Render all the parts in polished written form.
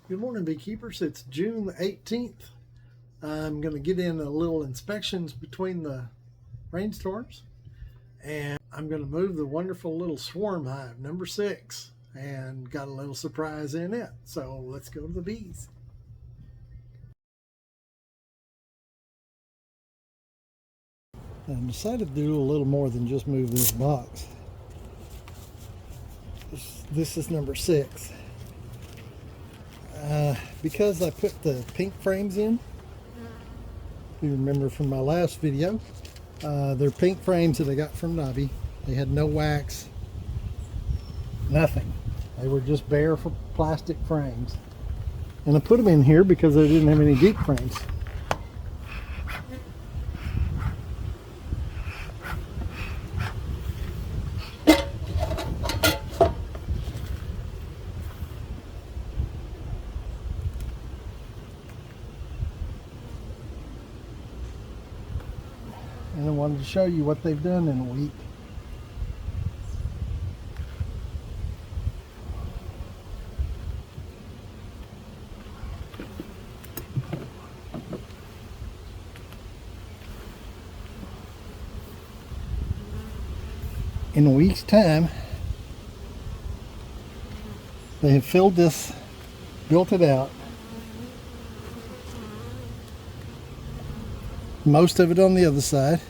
Good morning, beekeepers. It's June the 18th. I'm going to get in a little inspections between the rainstorms, and I'm going to move the wonderful little Swarm Hive number 6, and got a little surprise in it. So let's go to the bees. I decided to do a little more than just move this box. This is number 6. Because I put the pink frames in, you remember from my last video, they're pink frames that I got from Nobby. They had no wax, nothing. They were just bare for plastic frames. And I put them in here because I didn't have any deep frames. And I wanted to show you what they've done in a week. In a week's time, they have filled this, built it out. Most of it on the other side,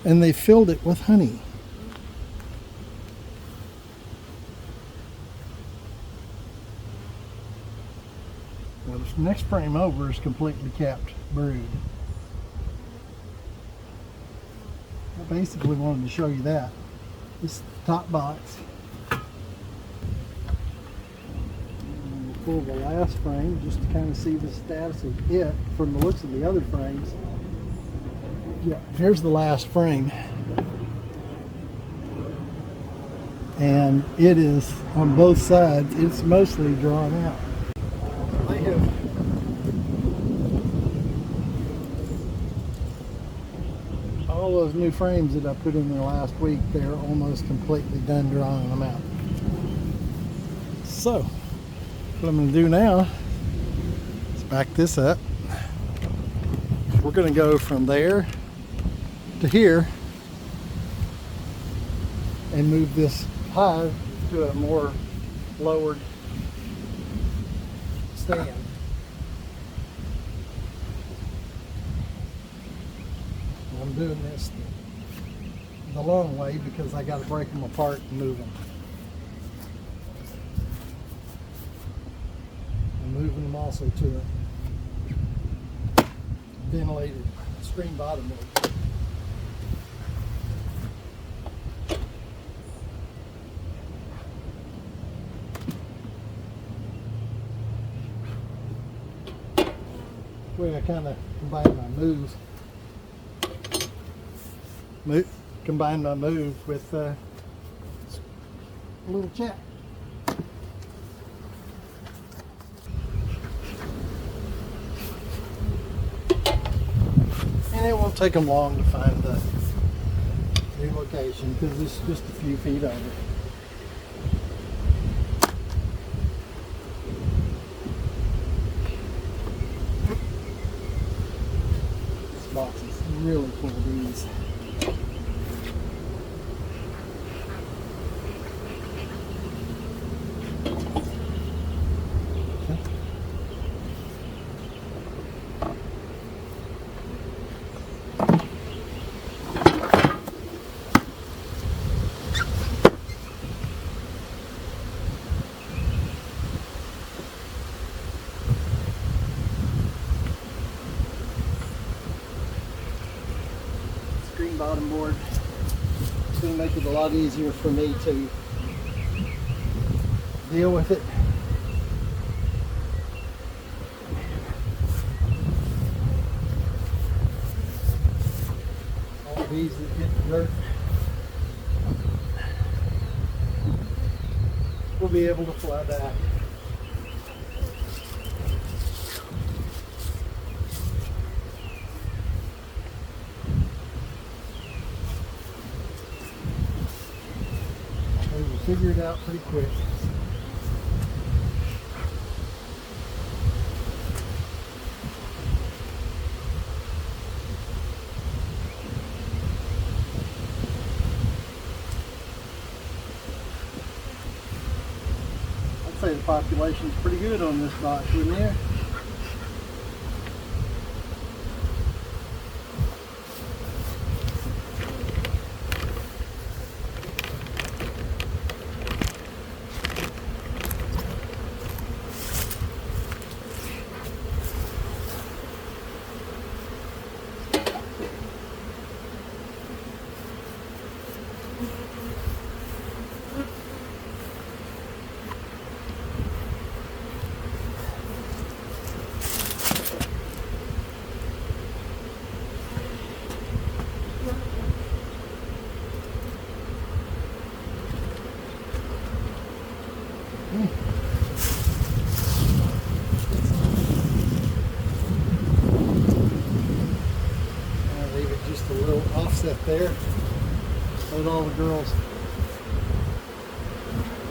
and they filled it with honey. Now this next frame over is completely capped brood. I basically wanted to show you that. This is the top box. And we'll pull the last frame just to kind of see the status of it from the looks of the other frames. Yeah, here's the last frame, and it is on both sides. It's mostly drawn out. They have all those new frames that I put in there last week. They're almost completely done drawing them out. So what I'm going to do now is back this up. We're going to go from there to here and move this hive to a more lowered stand. I'm doing this the long way because I got to break them apart and move them. I'm moving them also to a ventilated screen bottom board. Way I kind of combine my move with a little chat. And it won't take them long to find the new location because it's just a few feet over. This box is really full of bees. Bottom board. It's going to make it a lot easier for me to deal with it. All the bees that get dirt will be able to fly back. Figure it out pretty quick. population's pretty good on this box, wouldn't you? I'll leave it just a little offset there. Let all the girls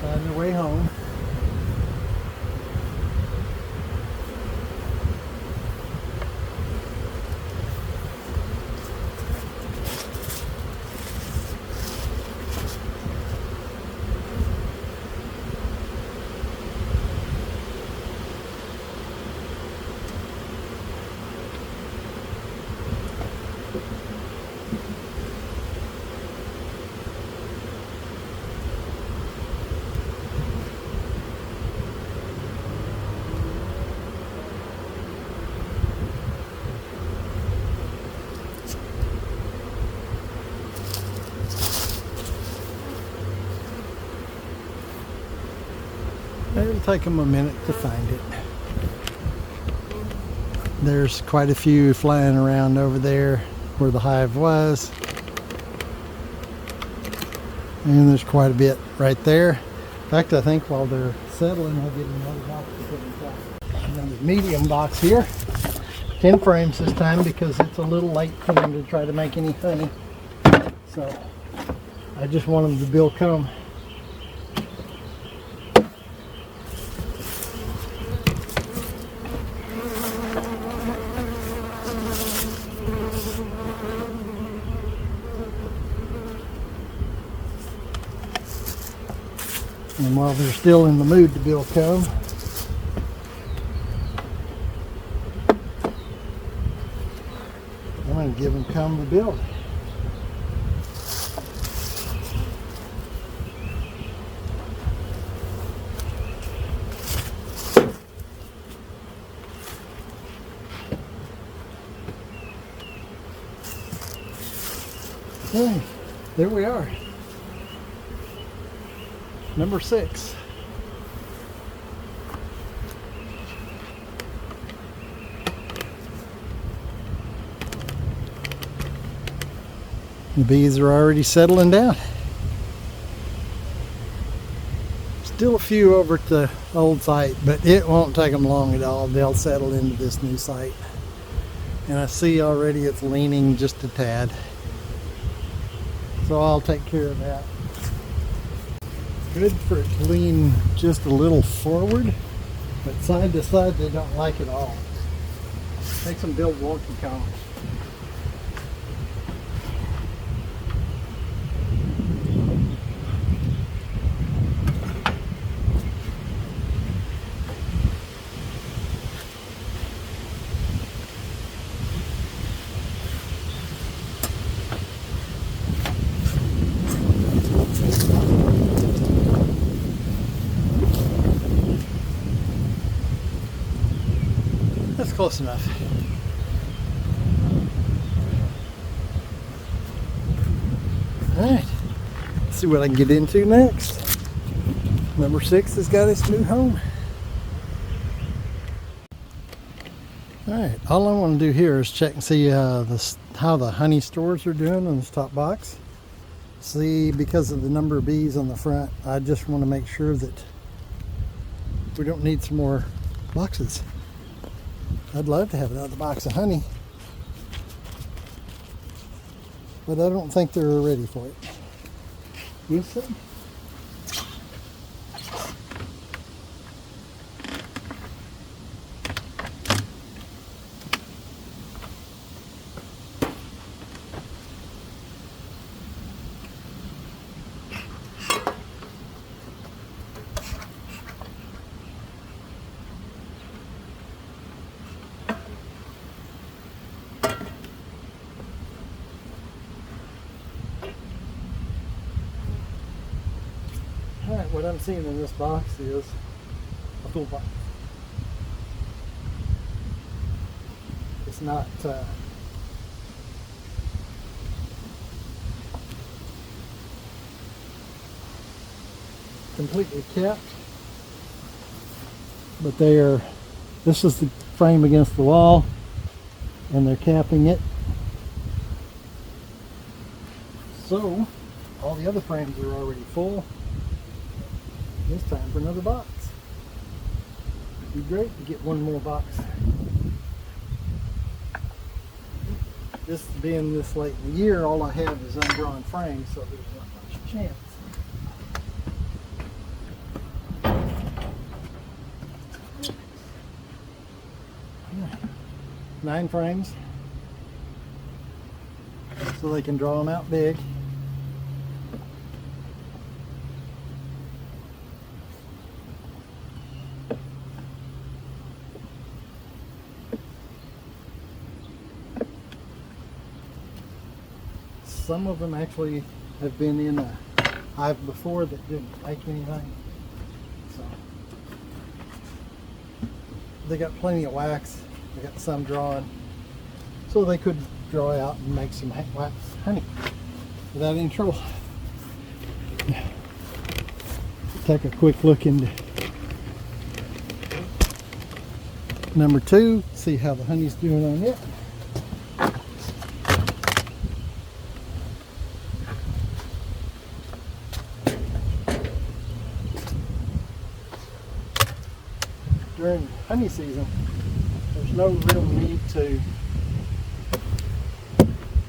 find their way home. It'll take them a minute to find it. There's quite a few flying around over there where the hive was. And there's quite a bit right there. In fact, I think while they're settling, I'll get another box to put inside. Another medium box here. 10 frames this time because it's a little late for them to try to make any honey. So I just want them to build comb. And while they're still in the mood to build comb, I'm going to give them comb to build. Okay, there we are. Number 6. The bees are already settling down. Still a few over at the old site, but it won't take them long at all. They'll settle into this new site. And I see already it's leaning just a tad. So I'll take care of that. Good for it to lean just a little forward, but side to side they don't like it all. Makes them build wonky combs. That's close enough. Alright, let's see what I can get into next. Number 6 has got its new home. Alright, all I want to do here is check and see how the honey stores are doing on this top box. See, because of the number of bees on the front, I just want to make sure that we don't need some more boxes. I'd love to have another box of honey, but I don't think they're ready for it. You see? I'm seeing in this box is a full box. It's not completely kept, but they are, this is the frame against the wall, and they're capping it. So all the other frames are already full. It's time for another box. It'd be great to get one more box. This being this late in the year, all I have is undrawn frames, so there's not much chance. 9 frames, so they can draw them out big. Some of them actually have been in a hive before that didn't make anything, so they got plenty of wax. They got some drawn, so they could draw out and make some wax honey without any trouble. Take a quick look into number 2, see how the honey's doing on it. During honey season, there's no real need to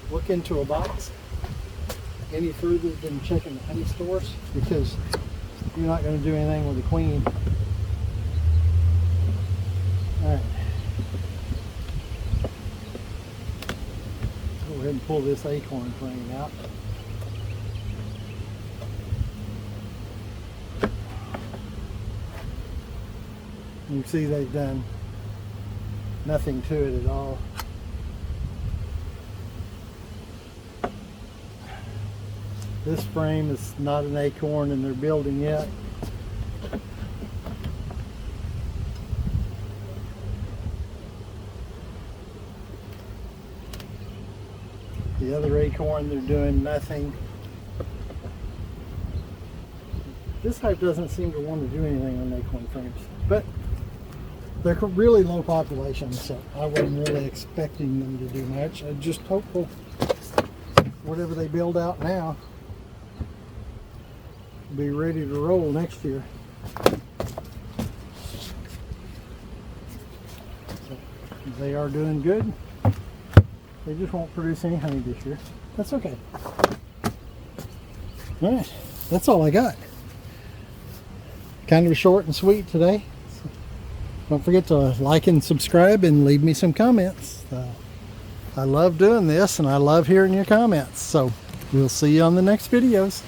look into a box any further than checking the honey stores, because you're not going to do anything with the queen. Alright, go ahead and pull this acorn frame out. You see they've done nothing to it at all. This frame is not an acorn and they're building yet. The other acorn, they're doing nothing. This hive doesn't seem to want to do anything on acorn frames, but they're really low population, so I wasn't really expecting them to do much. I'm just hopeful whatever they build out now will be ready to roll next year. So they are doing good. They just won't produce any honey this year. That's okay. Alright, that's all I got. Kind of short and sweet today. Don't forget to like and subscribe and leave me some comments. I love doing this and I love hearing your comments. So we'll see you on the next videos.